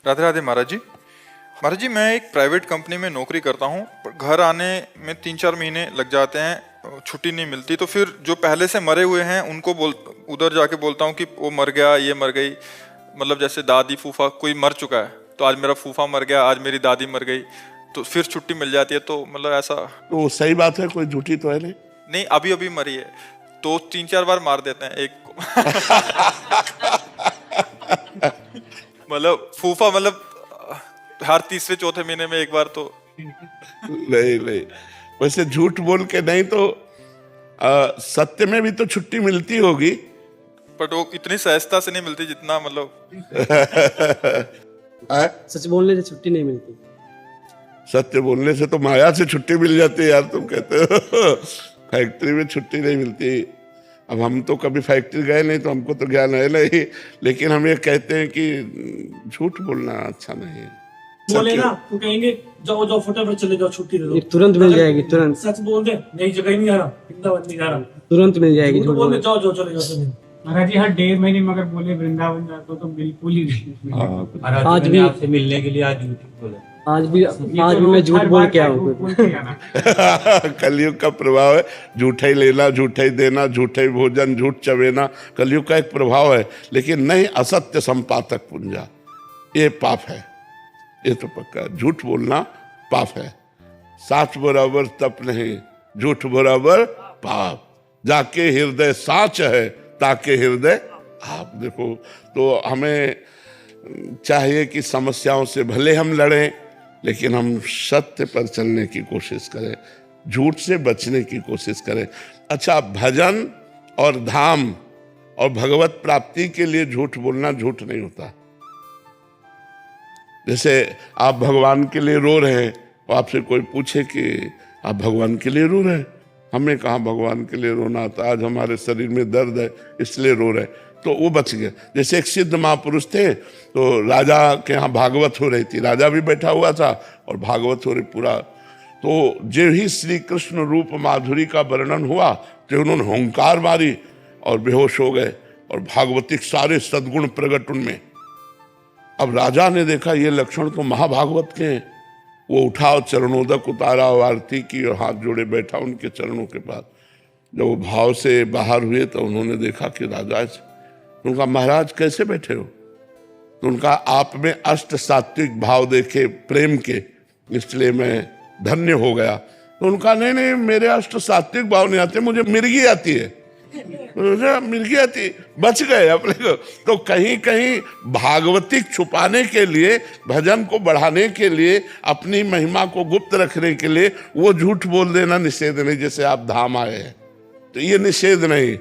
राधे राधे महाराज जी। महाराज जी, मैं एक private company में नौकरी करता हूँ, पर घर आने में 3-4 महीने लग जाते हैं, छुट्टी नहीं मिलती। तो फिर जो पहले से मरे हुए हैं उनको उधर जाके बोलता हूँ कि वो मर गया, ये मर गई। मतलब जैसे दादी फूफा कोई मर चुका है, तो आज मेरा फूफा मर गया, आज मेरी दादी मर गई, तो फिर छुट्टी मिल जाती है। तो मतलब ऐसा तो सही बात है, कोई झूठी तो है नहीं। नहीं, अभी अभी मरी है तो 3-4 बार मार देते हैं एक को। मतलब फूफा, मतलब हर तीसरे चौथे महीने में एक बार तो। नहीं नहीं, वैसे झूठ बोल के नहीं तो सत्य में भी तो छुट्टी मिलती होगी, बट वो इतनी सहजता से नहीं मिलती जितना मतलब। सच बोलने से छुट्टी नहीं मिलती। सत्य बोलने से तो माया से छुट्टी मिल जाती है यार, तुम कहते हो। फैक्ट्री में छुट्टी नहीं मिलती। अब हम तो कभी फैक्ट्री गए नहीं तो हमको तो ज्ञान है नहीं, लेकिन हम ये कहते हैं कि झूठ बोलना अच्छा नहीं है। बोले ना तो कहेंगे जाओ जाओ फटाफट चले जाओ, छुट्टी दे दो, तुरंत मिल जाएगी, तुरंत। सच बोल दे, नई जगह नहीं आ रहा, वृंदावन नहीं जा रहा, तुरंत मिल जाएगी। तो बोल दे जाओ जाओ चले जाओ चले। महाराज जी हर 1.5 महीने में अगर बोले वृंदावन जाते तो बिल्कुल ही नहीं। आज भी आपसे मिलने के लिए आज झूठ बोला। आज भी मैं झूठ बोल के आऊँ। कलयुग का प्रभाव है, झूठा ही लेना, झूठा ही देना, झूठा ही भोजन, झूठ चबेना, कलयुग का एक प्रभाव है। लेकिन नहीं, असत्य संपातक पुंजा, ये पाप है, ये तो पक्का। झूठ बोलना पाप है। साच बराबर तप नहीं, झूठ बराबर पाप। जाके हृदय साच है, ताके हृदय आप। देखो, तो हमें चाहिए कि समस्याओं से भले हम लड़ें, लेकिन हम सत्य पर चलने की कोशिश करें, झूठ से बचने की कोशिश करें। अच्छा, भजन और धाम और भगवत प्राप्ति के लिए झूठ बोलना झूठ नहीं होता। जैसे आप भगवान के लिए रो रहे हैं, तो आपसे कोई पूछे कि आप भगवान के लिए रो रहे हैं, हमें कहाँ भगवान के लिए रोना था, आज हमारे शरीर में दर्द है इसलिए रो रहे, तो वो बच गए। जैसे एक सिद्ध महापुरुष थे, तो राजा के यहाँ भागवत हो रही थी, राजा भी बैठा हुआ था और भागवत हो रही पूरा। तो जो ही श्री कृष्ण रूप माधुरी का वर्णन हुआ, तो उन्होंने हुंकार मारी और बेहोश हो गए, और भागवतिक सारे सद्गुण प्रकट उनमें। अब राजा ने देखा ये लक्षण तो महाभागवत के हैं, वो उठा और चरणोदक उतारा और आरती की और हाथ जोड़े बैठा उनके चरणों के पास। जब वो भाव से बाहर हुए तो उन्होंने देखा कि राजा है। उनका महाराज कैसे बैठे हो? तो उनका आप में अष्ट सात्विक भाव देखे प्रेम के, इसलिए मैं धन्य हो गया। तो उनका नहीं नहीं, मेरे अष्ट सात्विक भाव नहीं आते, मुझे मिर्गी आती है। मिर्गी आती, बच गए अपने को। तो कहीं कहीं भागवतिक छुपाने के लिए, भजन को बढ़ाने के लिए, अपनी महिमा को गुप्त रखने के लिए वो झूठ बोल देना निषेध नहीं। जैसे आप धाम आए हैं तो ये निषेध नहीं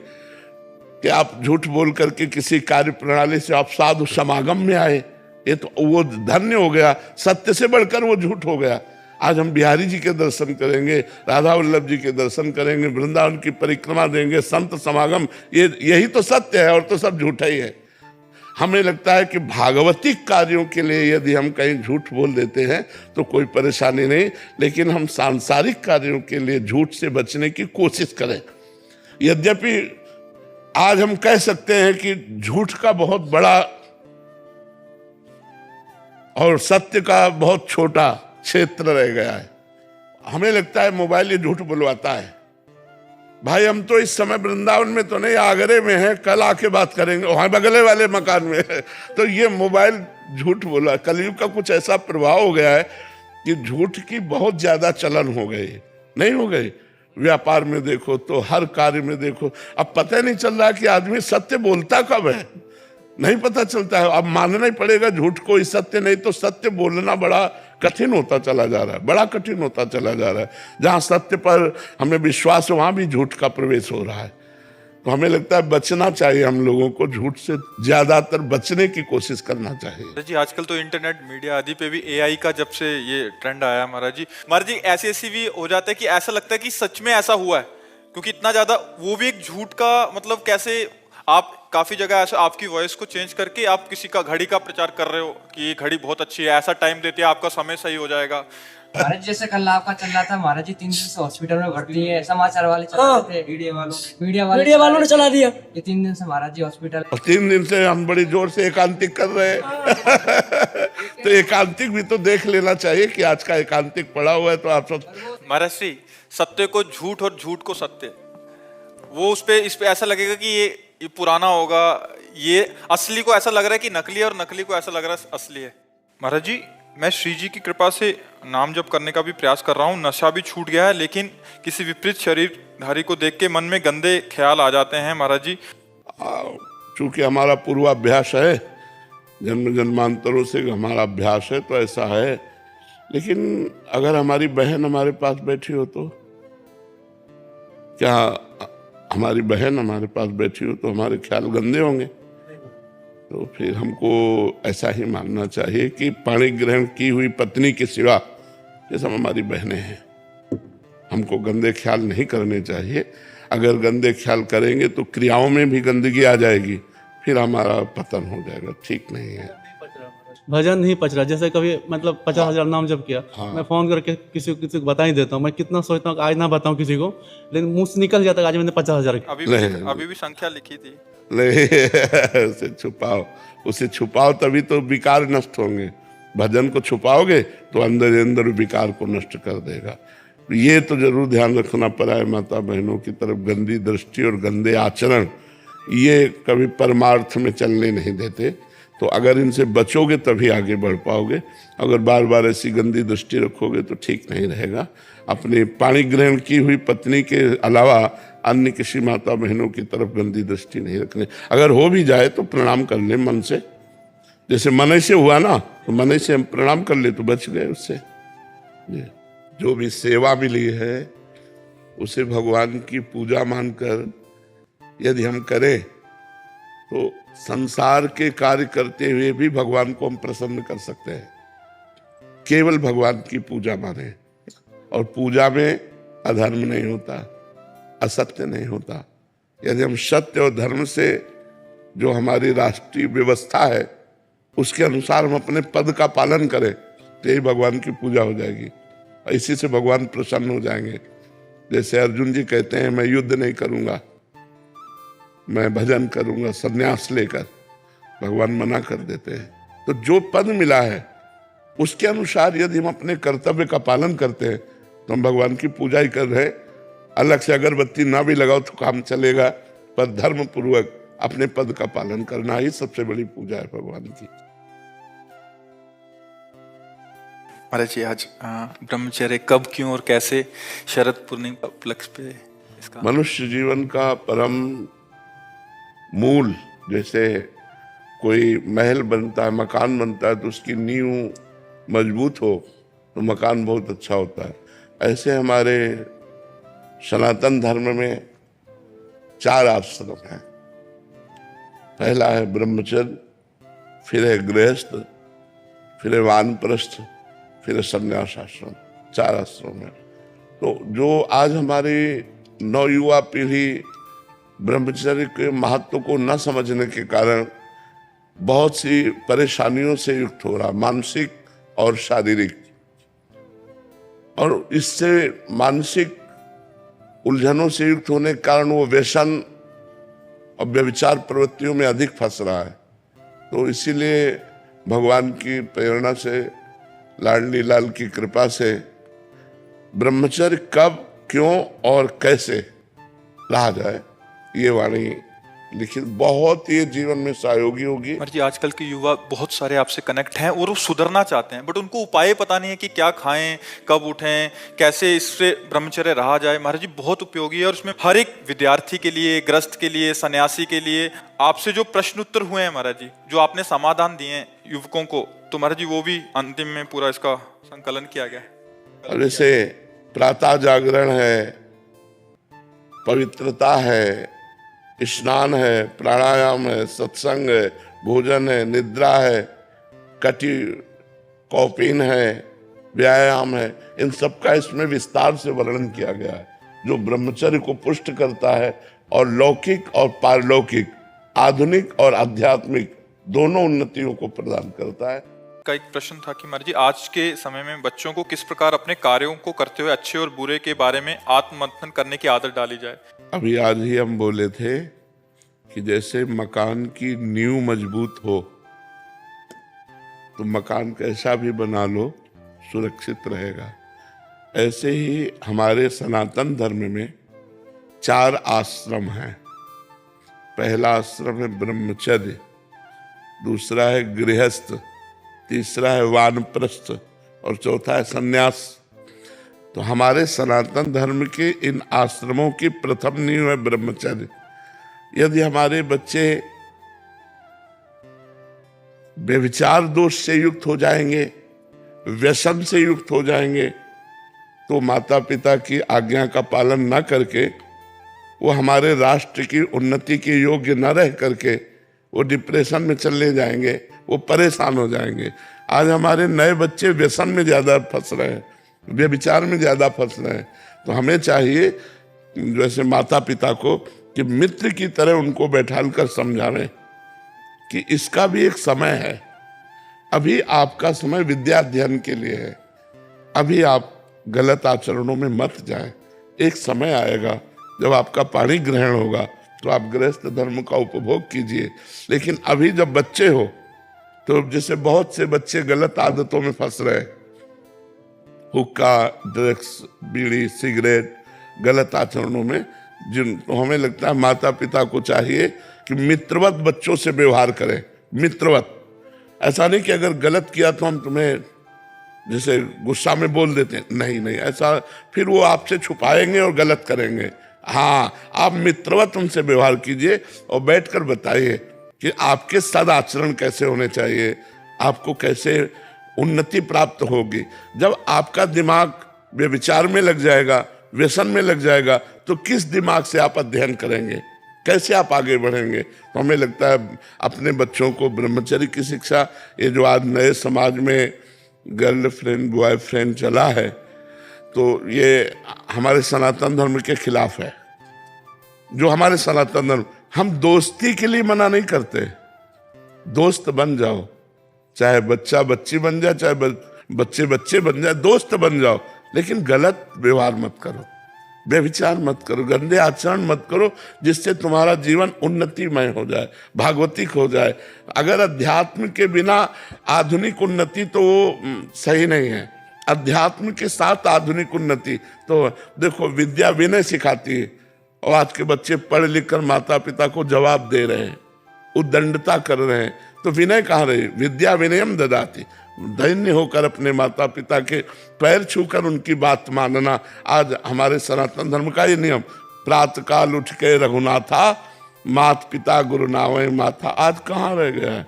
कि आप झूठ बोल करके किसी कार्य प्रणाली से आप साधु समागम में आए, ये तो वो धन्य हो गया। सत्य से बढ़कर वो झूठ हो गया। आज हम बिहारी जी के दर्शन करेंगे, राधा वल्लभ जी के दर्शन करेंगे, वृंदावन की परिक्रमा देंगे, संत समागम, ये यही तो सत्य है, और तो सब झूठा ही है। हमें लगता है कि भागवतिक कार्यों के लिए यदि हम कहीं झूठ बोल देते हैं तो कोई परेशानी नहीं, लेकिन हम सांसारिक कार्यों के लिए झूठ से बचने की कोशिश करें। यद्यपि आज हम कह सकते हैं कि झूठ का बहुत बड़ा और सत्य का बहुत छोटा क्षेत्र रह गया है। हमें लगता है मोबाइल ये झूठ बुलवाता है। भाई, हम तो इस समय वृंदावन में तो नहीं, आगरे में है, कल आके बात करेंगे, वहां बगले वाले मकान में है। तो ये मोबाइल झूठ बोला। कलयुग का कुछ ऐसा प्रभाव हो गया है कि झूठ की बहुत ज्यादा चलन हो गई, नहीं हो गई? व्यापार में देखो तो हर कार्य में देखो, अब पता ही नहीं चल रहा कि आदमी सत्य बोलता कब है, नहीं पता चलता है। अब मानना ही पड़ेगा झूठ को, इस सत्य नहीं तो सत्य बोलना बड़ा कठिन होता चला जा रहा है, बड़ा कठिन होता चला जा रहा है। जहाँ सत्य पर हमें विश्वास है, वहाँ भी झूठ का प्रवेश हो रहा है। तो हमें लगता है बचना चाहिए, हम लोगों को झूठ से ज्यादातर बचने की कोशिश करना चाहिए। जी, आजकल तो इंटरनेट मीडिया आदि पे भी एआई का जब से ये ट्रेंड आया महाराज जी ऐसी भी हो जाता है कि ऐसा लगता है कि सच में ऐसा हुआ है, क्योंकि इतना ज्यादा वो भी एक झूठ का मतलब। कैसे आप काफी जगह ऐसा आपकी वॉइस को चेंज करके आप किसी का घड़ी का प्रचार कर रहे हो कि ये घड़ी बहुत अच्छी है, ऐसा टाइम देती है, आपका समय सही हो जाएगा। महाराज जैसे कल आपका चल रहा था, महाराज जी 3 दिन से हॉस्पिटल में भर्ती है, समाचार वाले चला रहे थे, मीडिया वालों ने चला दिया। ये 3 दिन से महाराज जी हॉस्पिटल, 3 दिन से हम बड़ी जोर से एकांतिक कर रहे हैं। तो एकांतिक भी तो देख लेना चाहिए कि आज का एकांतिक पड़ा हुआ है, तो आप सब महाराज श्री, सत्य को झूठ और झूठ को सत्य, वो इस पे ऐसा लगेगा कि ये पुराना होगा, ये असली को ऐसा लग रहा है कि नकली है और नकली को ऐसा लग रहा है असली है। महाराज जी, मैं श्री जी की कृपा से नाम जप करने का भी प्रयास कर रहा हूँ, नशा भी छूट गया है, लेकिन किसी विपरीत शरीरधारी को देख के मन में गंदे ख्याल आ जाते हैं महाराज जी। चूंकि हमारा पूर्वाभ्यास है, जन्म जन्मांतरों से हमारा अभ्यास है, तो ऐसा है। लेकिन अगर हमारी बहन हमारे पास बैठी हो तो क्या, हमारी बहन हमारे पास बैठी हो तो हमारे ख्याल गंदे होंगे? तो फिर हमको ऐसा ही मानना चाहिए कि पाणी ग्रहण की हुई पत्नी के सिवा ये सब हमारी बहनें हैं, हमको गंदे ख्याल नहीं करने चाहिए। अगर गंदे ख्याल करेंगे तो क्रियाओं में भी गंदगी आ जाएगी, फिर हमारा पतन हो जाएगा, ठीक नहीं है। भजन नहीं पच रहा, जैसे कभी मतलब 50,000 नाम जब किया, हाँ। मैं फोन करके किसी को बता ही देता हूँ, मैं कितना सोचता हूँ आज ना बताऊँ किसी को, लेकिन मुंह से निकल जाता है आज मैंने 50,000 अभी भी संख्या लिखी थी। नहीं उसे छुपाओ, उसे छुपाओ तभी तो विकार नष्ट होंगे। भजन को छुपाओगे तो अंदर अंदर विकार को नष्ट कर देगा। ये तो जरूर ध्यान रखना पड़ा है, माता बहनों की तरफ गंदी दृष्टि और गंदे आचरण ये कभी परमार्थ में चलने नहीं देते। तो अगर इनसे बचोगे तभी आगे बढ़ पाओगे, अगर बार बार ऐसी गंदी दृष्टि रखोगे तो ठीक नहीं रहेगा। अपने पाणी ग्रहण की हुई पत्नी के अलावा अन्य किसी माता बहनों की तरफ गंदी दृष्टि नहीं रखने। अगर हो भी जाए तो प्रणाम कर ले मन से, जैसे मन से हुआ ना, तो मन से हम प्रणाम कर ले तो बच गए उससे। जो भी सेवा मिली है उसे भगवान की पूजा मानकर यदि हम करें तो संसार के कार्य करते हुए भी भगवान को हम प्रसन्न कर सकते हैं। केवल भगवान की पूजा माने, और पूजा में अधर्म नहीं होता, असत्य नहीं होता। यदि हम सत्य और धर्म से जो हमारी राष्ट्रीय व्यवस्था है उसके अनुसार हम अपने पद का पालन करें तो यही भगवान की पूजा हो जाएगी, और इसी से भगवान प्रसन्न हो जाएंगे। जैसे अर्जुन जी कहते हैं मैं युद्ध नहीं करूंगा, मैं भजन करूंगा संन्यास लेकर, भगवान मना कर देते हैं। तो जो पद मिला है उसके अनुसार यदि हम अपने कर्तव्य का पालन करते हैं तो हम भगवान की पूजा ही कर रहे हैं। अलग से अगरबत्ती ना भी लगाओ तो काम चलेगा, पर धर्म पूर्वक अपने पद का पालन करना ही सबसे बड़ी पूजा है भगवान की। महाराज जी, आज ब्रह्मचर्य कब, क्यों और कैसे शरद पूर्णिमा उपलक्ष्य पे इसका? मनुष्य जीवन का परम मूल, जैसे कोई महल बनता है, मकान बनता है, तो उसकी नींव मजबूत हो तो मकान बहुत अच्छा होता है। ऐसे हमारे सनातन धर्म में 4 आश्रम हैं। पहला है ब्रह्मचर्य, फिर है गृहस्थ, फिर है वानप्रस्थ, फिर है संन्यास आश्रम। 4 आश्रम है। तो जो आज हमारी नवयुवा पीढ़ी ब्रह्मचर्य के महत्व को न समझने के कारण बहुत सी परेशानियों से युक्त हो रहा, मानसिक और शारीरिक, और इससे मानसिक उलझनों से युक्त होने के कारण वो व्यसन और व्यभिचार प्रवृत्तियों में अधिक फंस रहा है। तो इसीलिए भगवान की प्रेरणा से, लाडली लाल की कृपा से ब्रह्मचर्य कब, क्यों और कैसे रहा जाए, ये वाणी लिखित बहुत ही जीवन में सहयोगी होगी। महाराज जी, आजकल के युवा बहुत सारे आपसे कनेक्ट हैं और वो सुधरना चाहते हैं, बट उनको उपाय पता नहीं है कि क्या खाएं, कब उठें, कैसे इससे ब्रह्मचर्य रहा जाए। महाराज जी, बहुत उपयोगी है, और उसमें हर एक विद्यार्थी के लिए, ग्रस्त के लिए, सन्यासी के लिए आपसे जो प्रश्न उत्तर हुए हैं महाराज जी, जो आपने समाधान दिए हैं युवकों को, तो महाराज जी वो भी अंतिम में पूरा इसका संकलन किया गया है। और जैसे प्रातः जागरण है, पवित्रता है, स्नान है, प्राणायाम है, सत्संग है, भोजन है, निद्रा है, कटी कौपीन है, व्यायाम है, इन सब का इसमें विस्तार से वर्णन किया गया है, जो ब्रह्मचर्य को पुष्ट करता है और लौकिक और पारलौकिक, आधुनिक और आध्यात्मिक दोनों उन्नतियों को प्रदान करता है। का एक प्रश्न था कि महाराज जी, आज के समय में बच्चों को किस प्रकार अपने कार्यों को करते हुए अच्छे और बुरे के बारे में आत्ममंथन करने की आदत डाली जाए? अभी आज ही हम बोले थे कि जैसे मकान की नींव मजबूत हो तो मकान कैसा भी बना लो सुरक्षित रहेगा। ऐसे ही हमारे सनातन धर्म में 4 आश्रम हैं। पहला आश्रम है ब्रह्मचर्य, दूसरा है गृहस्थ, तीसरा है वानप्रस्थ और चौथा है सन्यास। तो हमारे सनातन धर्म के इन आश्रमों की प्रथम नींव है ब्रह्मचर्य। यदि हमारे बच्चे व्यभिचार दोष से युक्त हो जाएंगे, व्यसन से युक्त हो जाएंगे, तो माता पिता की आज्ञा का पालन न करके वो हमारे राष्ट्र की उन्नति के योग्य न रह करके वो डिप्रेशन में चले जाएंगे, वो परेशान हो जाएंगे। आज हमारे नए बच्चे व्यसन में ज़्यादा फंस रहे हैं, व्यभिचार में ज़्यादा फंस रहे हैं। तो हमें चाहिए जैसे माता पिता को कि मित्र की तरह उनको बैठाल कर समझावें कि इसका भी एक समय है। अभी आपका समय विद्या अध्ययन के लिए है, अभी आप गलत आचरणों में मत जाएं। एक समय आएगा जब आपका पाणी ग्रहण होगा तो आप गृहस्थ धर्म का उपभोग कीजिए। लेकिन अभी जब बच्चे हो तो जैसे बहुत से बच्चे गलत आदतों में फंस रहे, हुक्का, ड्रग्स, बीड़ी, सिगरेट, गलत आचरणों में, तो हमें लगता है माता पिता को चाहिए कि मित्रवत बच्चों से व्यवहार करें। मित्रवत, ऐसा नहीं कि अगर गलत किया तो हम तुम्हें जैसे गुस्सा में बोल देते हैं, नहीं, ऐसा फिर वो आपसे छुपाएंगे और गलत करेंगे। हाँ, आप मित्रवत उनसे व्यवहार कीजिए और बैठकर बताइए कि आपके सदाचरण कैसे होने चाहिए, आपको कैसे उन्नति प्राप्त होगी। जब आपका दिमाग व्यभिचार में लग जाएगा, व्यसन में लग जाएगा, तो किस दिमाग से आप अध्ययन करेंगे, कैसे आप आगे बढ़ेंगे। तो हमें लगता है अपने बच्चों को ब्रह्मचर्य की शिक्षा, ये जो आज नए समाज में गर्लफ्रेंड बॉयफ्रेंड चला है, तो ये हमारे सनातन धर्म के खिलाफ है। जो हमारे सनातन धर्म, हम दोस्ती के लिए मना नहीं करते, दोस्त बन जाओ, चाहे बच्चा बच्ची बन जाए, चाहे बच्चे बच्चे बन जाए, दोस्त बन जाओ, लेकिन गलत व्यवहार मत करो, व्यभिचार मत करो, गंदे आचरण मत करो, जिससे तुम्हारा जीवन उन्नतिमय हो जाए, भागवतिक हो जाए। अगर अध्यात्म के बिना आधुनिक उन्नति तो वो सही नहीं है। अध्यात्म के साथ आधुनिक उन्नति, तो देखो विद्या विनय सिखाती है, और आज के बच्चे पढ़ लिख कर माता पिता को जवाब दे रहे हैं, उद्दंडता कर रहे हैं, तो विनय कहाँ रही। विद्या विनयम ददाति, दैन्य होकर अपने माता पिता के पैर छूकर उनकी बात मानना आज हमारे सनातन धर्म का ये नियम। प्रातःकाल उठ के रघुनाथा, मात पिता गुरु नावे माथा, आज कहाँ रह गया है।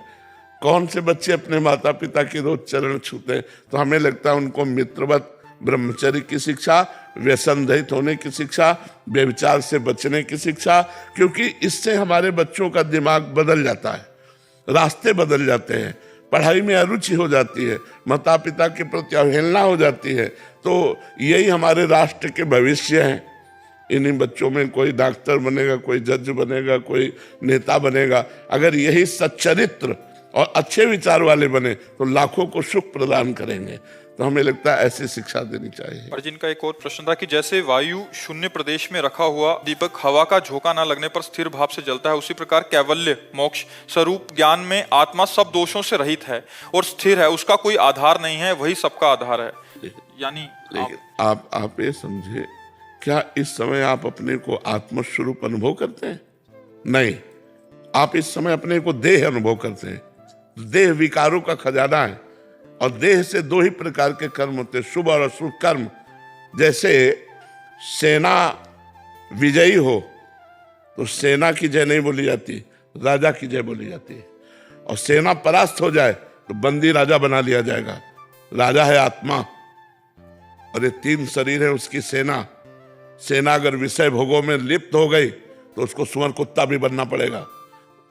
कौन से बच्चे अपने माता पिता के रोज चरण छूते हैं। तो हमें लगता है उनको मित्रवत ब्रह्मचर्य की शिक्षा, व्यसन रहित होने की शिक्षा, व्यभिचार से बचने की शिक्षा, क्योंकि इससे हमारे बच्चों का दिमाग बदल जाता है, रास्ते बदल जाते हैं, पढ़ाई में अरुचि हो जाती है, माता पिता के प्रति अवहेलना हो जाती है। तो यही हमारे राष्ट्र के भविष्य हैं। इन्हीं बच्चों में कोई डॉक्टर बनेगा, कोई जज बनेगा, कोई नेता बनेगा। अगर यही सच्चरित्र और अच्छे विचार वाले बने तो लाखों को सुख प्रदान करेंगे। तो हमें लगता है ऐसी शिक्षा देनी चाहिए। और जिनका एक और प्रश्न था कि जैसे वायु शून्य प्रदेश में रखा हुआ दीपक हवा का झोंका ना लगने पर स्थिर भाव से जलता है, उसी प्रकार कैवल्य मोक्ष स्वरूप ज्ञान में आत्मा सब दोषों से रहित है और स्थिर है, उसका कोई आधार नहीं है, वही सबका आधार है। यानी आप ये समझे, क्या इस समय आप अपने को आत्मस्वरूप अनुभव करते हैं? नहीं, आप इस समय अपने को देह अनुभव करते हैं। देह विकारों का खजाना है, और देह से 2 ही प्रकार के कर्म होते हैं, शुभ और अशुभ कर्म। जैसे सेना विजयी हो तो सेना की जय नहीं बोली जाती, राजा की जय बोली जाती है। और सेना परास्त हो जाए तो बंदी राजा बना लिया जाएगा। राजा है आत्मा, और ये 3 शरीर है उसकी सेना। सेना अगर विषय भोगों में लिप्त हो गई तो उसको सुअर कुत्ता भी बनना पड़ेगा।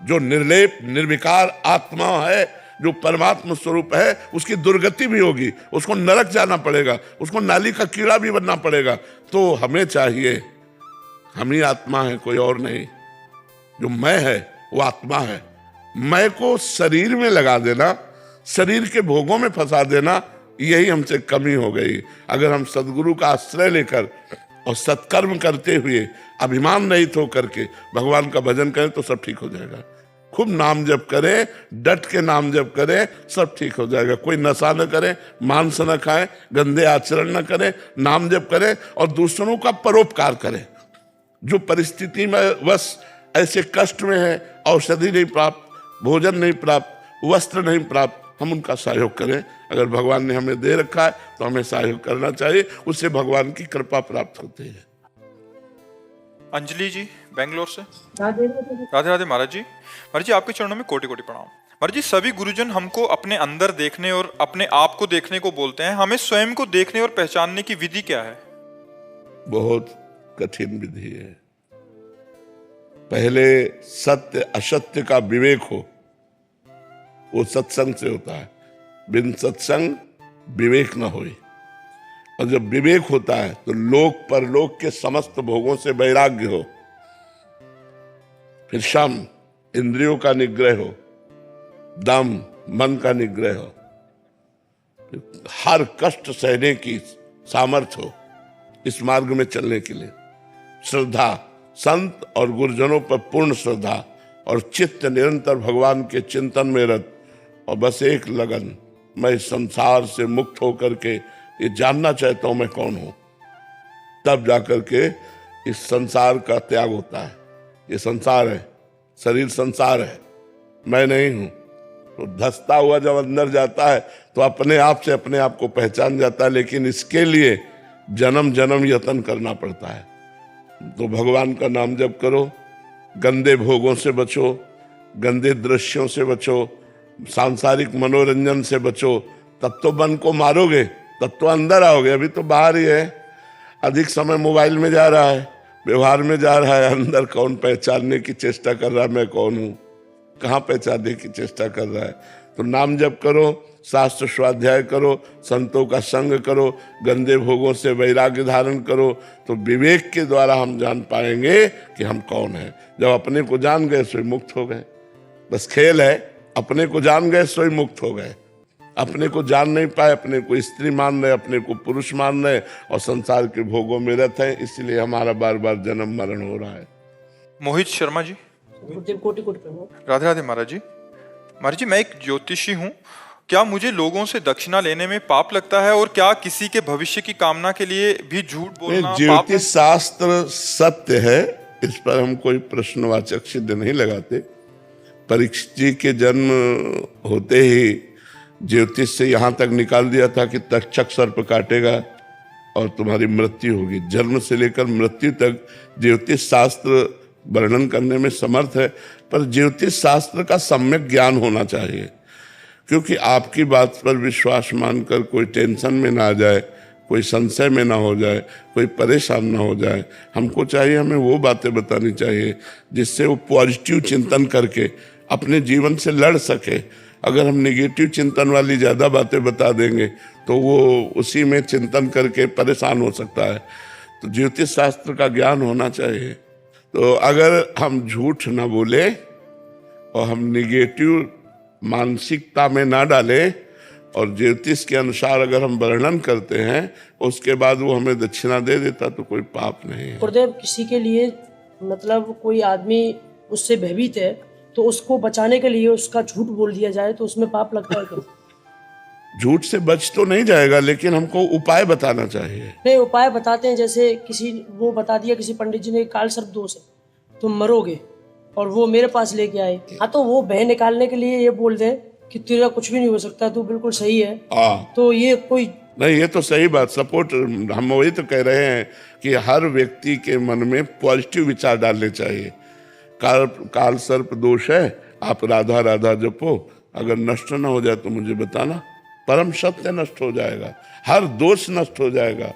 जो निर्लेप निर्विकार आत्मा है, जो परमात्मा स्वरूप है, उसकी दुर्गति भी होगी, उसको नरक जाना पड़ेगा, उसको नाली का कीड़ा भी बनना पड़ेगा। तो हमें चाहिए, हम ही आत्मा है, कोई और नहीं। जो मैं है वो आत्मा है। मैं को शरीर में लगा देना, शरीर के भोगों में फंसा देना, यही हमसे कमी हो गई। अगर हम सदगुरु का आश्रय लेकर और सत्कर्म करते हुए अभिमान रहित होकर के भगवान का भजन करें तो सब ठीक हो जाएगा। खूब नाम जप करें, डट के नाम जप करें, सब ठीक हो जाएगा। कोई नशा न करे, मांस न खाए, गंदे आचरण न करें, नाम जप करें और दूसरों का परोपकार करें। जो परिस्थिति में बस ऐसे कष्ट में है, औषधि नहीं प्राप्त, भोजन नहीं प्राप्त, वस्त्र नहीं प्राप्त, हम उनका सहयोग करें। अगर भगवान ने हमें दे रखा है तो हमें सहयोग करना चाहिए, उससे भगवान की कृपा प्राप्त होती है। अंजलि जी बेंगलोर से। राधे राधे महाराज जी। महाराज जी आपके चरणों में कोटि कोटि प्रणाम। महाराज जी सभी गुरुजन हमको अपने अंदर देखने और अपने आप को देखने को बोलते हैं, हमें स्वयं को देखने और पहचानने की विधि क्या है? बहुत कठिन विधि है। पहले सत्य असत्य का विवेक हो, वो सत्संग से होता है। बिन सत्संग विवेक न होए। और जब विवेक होता है तो लोक परलोक के समस्त भोगों से वैराग्य हो, फिर शम इंद्रियों का निग्रह हो, दम मन का निग्रह हो, फिर हर कष्ट सहने की सामर्थ्य हो इस मार्ग में चलने के लिए। श्रद्धा, संत और गुरुजनों पर पूर्ण श्रद्धा और चित्त निरंतर भगवान के चिंतन में रत, और बस एक लगन, मैं इस संसार से मुक्त होकर के ये जानना चाहता हूं मैं कौन हूं। तब जाकर के इस संसार का त्याग होता है। ये संसार है, शरीर संसार है, मैं नहीं हूं। तो धंसता हुआ जब अंदर जाता है तो अपने आप से अपने आप को पहचान जाता है, लेकिन इसके लिए जन्म जन्म यत्न करना पड़ता है। तो भगवान का नाम जप करो, गंदे भोगों से बचो, गंदे दृश्यों से बचो, सांसारिक मनोरंजन से बचो, तब तो मन को मारोगे, तब तो अंदर आओगे। अभी तो बाहर ही है, अधिक समय मोबाइल में जा रहा है, व्यवहार में जा रहा है। अंदर कौन पहचानने की चेष्टा कर रहा है मैं कौन हूं? कहाँ पहचानने की चेष्टा कर रहा है? तो नाम जप करो, शास्त्र स्वाध्याय करो, संतों का संग करो, गंदे भोगों से वैराग्य धारण करो, तो विवेक के द्वारा हम जान पाएंगे कि हम कौन हैं। जब अपने को जान गए सो मुक्त हो गए। बस खेल है, अपने को जान गए सो मुक्त हो गए। अपने को जान नहीं पाए, अपने को स्त्री मान रहे, अपने को पुरुष मान रहे और संसार के भोगों में रहते हैं, इसलिए हमारा बार बार जन्म मरण हो रहा है। मोहित शर्मा जी। कोटि कोटि प्रणाम। राधे राधे महाराज जी। महाराज जी मैं एक ज्योतिषी हूँ, क्या मुझे लोगों से दक्षिणा लेने में पाप लगता है, और क्या किसी के भविष्य की कामना के लिए भी झूठ बोलना पाप है? ज्योतिष शास्त्र सत्य है, इस पर हम कोई प्रश्नवाचक सिद्ध नहीं लगाते। परीक्षित जी के जन्म होते ही ज्योतिष से यहाँ तक निकाल दिया था कि तक्षक सर्प काटेगा और तुम्हारी मृत्यु होगी। जन्म से लेकर मृत्यु तक ज्योतिष शास्त्र वर्णन करने में समर्थ है, पर ज्योतिष शास्त्र का सम्यक ज्ञान होना चाहिए। क्योंकि आपकी बात पर विश्वास मानकर कोई टेंशन में ना आ जाए, कोई संशय में ना हो जाए, कोई परेशान ना हो जाए। हमको चाहिए, हमें वो बातें बतानी चाहिए जिससे वो पॉजिटिव चिंतन करके अपने जीवन से लड़ सके। अगर हम नेगेटिव चिंतन वाली ज़्यादा बातें बता देंगे तो वो उसी में चिंतन करके परेशान हो सकता है। तो ज्योतिष शास्त्र का ज्ञान होना चाहिए। तो अगर हम झूठ ना बोले और हम नेगेटिव मानसिकता में ना डालें और ज्योतिष के अनुसार अगर हम वर्णन करते हैं, उसके बाद वो हमें दक्षिणा दे देता तो कोई पाप नहीं है। गुरुदेव, किसी के लिए मतलब कोई आदमी उससे भयभीत है तो उसको बचाने के लिए उसका झूठ बोल दिया जाए तो उसमें पाप लगता है क्या? झूठ से बच तो नहीं जाएगा, लेकिन हमको उपाय बताना चाहिए। नहीं, उपाय बताते हैं। जैसे किसी वो बता दिया किसी पंडित जी ने काल सर्प दोष है, तुम मरोगे, और वो मेरे पास लेके आए, हाँ तो वो भय निकालने के लिए ये बोल दे कि तेरा कुछ भी नहीं हो सकता, तू बिल्कुल सही है, तो ये कोई नहीं, ये तो सही बात, सपोर्ट। हम वही तो कह रहे हैं कि हर व्यक्ति के मन में पॉजिटिव विचार डालने चाहिए। काल सर्प दोष है, आप राधा राधा जपो, अगर नष्ट ना हो जाए तो मुझे बताना, परम सत्य नष्ट हो जाएगा, हर दोष नष्ट हो जाएगा।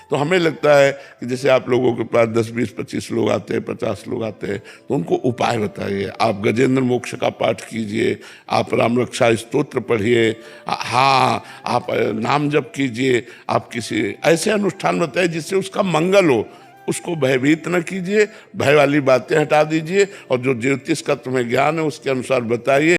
तो हमें लगता है कि जैसे आप लोगों के पास 10, 20, 25 लोग आते हैं, 50 लोग आते हैं, तो उनको उपाय बताइए। आप गजेंद्र मोक्ष का पाठ कीजिए, आप राम रक्षा स्तोत्र पढ़िए, हाँ आप नाम जप कीजिए, आप किसी ऐसे अनुष्ठान बताइए जिससे उसका मंगल हो। उसको भयभीत न कीजिए, भय वाली बातें हटा दीजिए, और जो ज्योतिष का तुम्हें ज्ञान है उसके अनुसार बताइए।